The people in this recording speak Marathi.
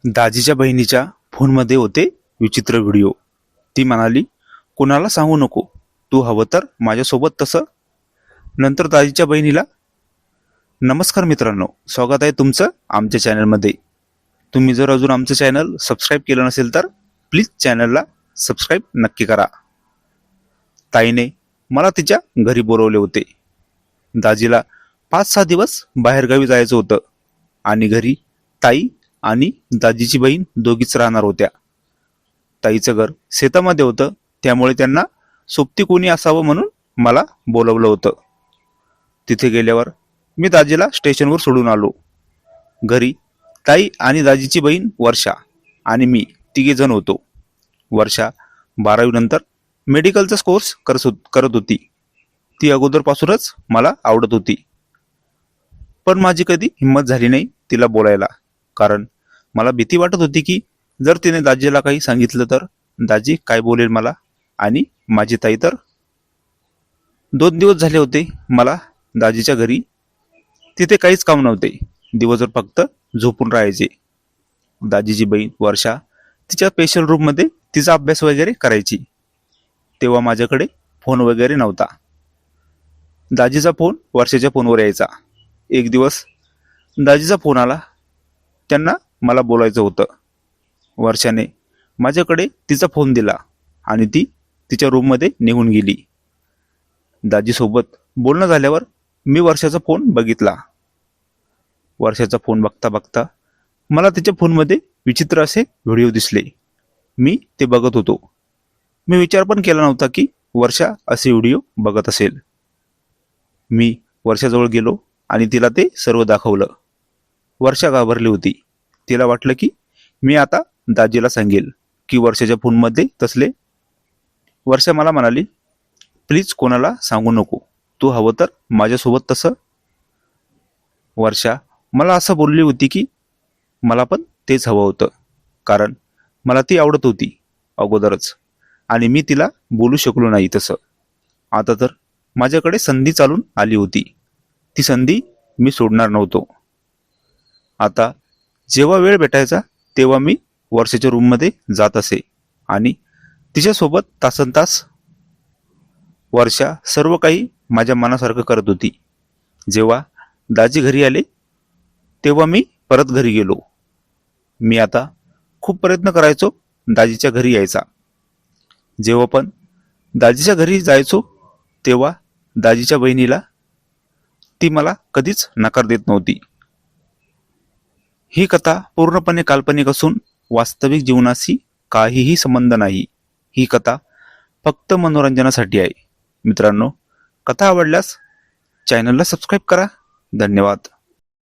दाजीच्या बहिणीच्या फोनमध्ये होते विचित्र व्हिडिओ. ती म्हणाली, कोणाला सांगू नको, तू हवं तर माझ्यासोबत तसं. नंतर दाजीच्या बहिणीला, नमस्कार मित्रांनो, स्वागत आहे तुमचं आमच्या चॅनलमध्ये. तुम्ही जर अजून आमचं चॅनल सबस्क्राईब केलं नसेल तर प्लीज चॅनलला सबस्क्राईब नक्की करा. ताईने मला तिच्या घरी बोलवले होते. दाजीला 5-6 दिवस बाहेरगावी जायचं होतं आणि घरी ताई आणि दाजीची बहीण दोघीच राहणार होत्या. ताईचं घर शेतामध्ये होतं, त्यामुळे त्यांना सोबती कोणी असावं म्हणून मला बोलवलं होतं. तिथे गेल्यावर मी दाजीला स्टेशनवर सोडून आलो. घरी ताई आणि दाजीची बहीण वर्षा आणि मी तिघे जण होतो. वर्षा 12वी नंतर मेडिकलचा कोर्स करत होती. ती अगोदरपासूनच मला आवडत होती, पण माझी कधी हिंमत झाली नाही तिला बोलायला, कारण मला भीती वाटत होती की जर तिने दाजीला काही सांगितलं तर दाजी काय बोलेल मला, आणि माझी ताई तर. 2 दिवस झाले होते मला दाजीच्या घरी. तिथे काहीच काम नव्हते, दिवसभर फक्त झोपून राहायचे. दाजीची बहीण वर्षा तिच्या स्पेशल रूममध्ये तिचा अभ्यास वगैरे करायची. तेव्हा माझ्याकडे फोन वगैरे नव्हता. दाजीचा फोन वर्षाच्या फोनवर यायचा. एक दिवस दाजीचा फोन आला. त्यांना मला बोलायचं होतं. वर्षाने माझ्याकडे तिचा फोन दिला आणि ती तिच्या रूममध्ये निघून गेली. दाजीसोबत बोलणं झाल्यावर मी वर्षाचा फोन बघितला. वर्षाचा फोन बघता बघता मला तिच्या फोनमध्ये विचित्र असे व्हिडिओ दिसले. मी ते बघत होतो. मी विचार पण केला नव्हता की वर्षा असे व्हिडिओ बघत असेल. मी वर्षाजवळ गेलो आणि तिला ते सर्व दाखवलं. वर्षा घाबरली होती. तिला वाटलं की मी आता दाजीला सांगेल की वर्षाच्या फोनमध्ये तसले. वर्षा मला म्हणाली, प्लीज कोणाला सांगू नको, तू हवं तर माझ्यासोबत तसं. वर्षा मला असं बोलली होती की मला पण तेच हवं होतं, कारण मला ती आवडत होती अगोदरच, आणि मी तिला बोलू शकलो नाही तसं. आता तर माझ्याकडे संधी चालून आली होती. ती संधी मी सोडणार नव्हतो. आता जेव्हा वेळ भेटायचा तेव्हा मी वर्षाच्या रूममध्ये जात असे आणि तिच्यासोबत तासनतास. वर्षा सर्व काही माझ्या मनासारखं करत होती. जेव्हा दाजी घरी आले तेव्हा मी परत घरी गेलो. मी आता खूप प्रयत्न करायचो दाजीच्या घरी यायचा. जेव्हा पण दाजीच्या घरी जायचो तेव्हा दाजीच्या बहिणीला ती मला कधीच नकार देत नव्हती. ही कथा पूर्णपणे काल्पनिक असून वास्तविक जीवनाशी काहीही संबंध नाही. ही कथा फक्त मनोरंजनासाठी आहे. मित्रांनो, कथा आवडल्यास चॅनलला सबस्क्राईब करा. धन्यवाद.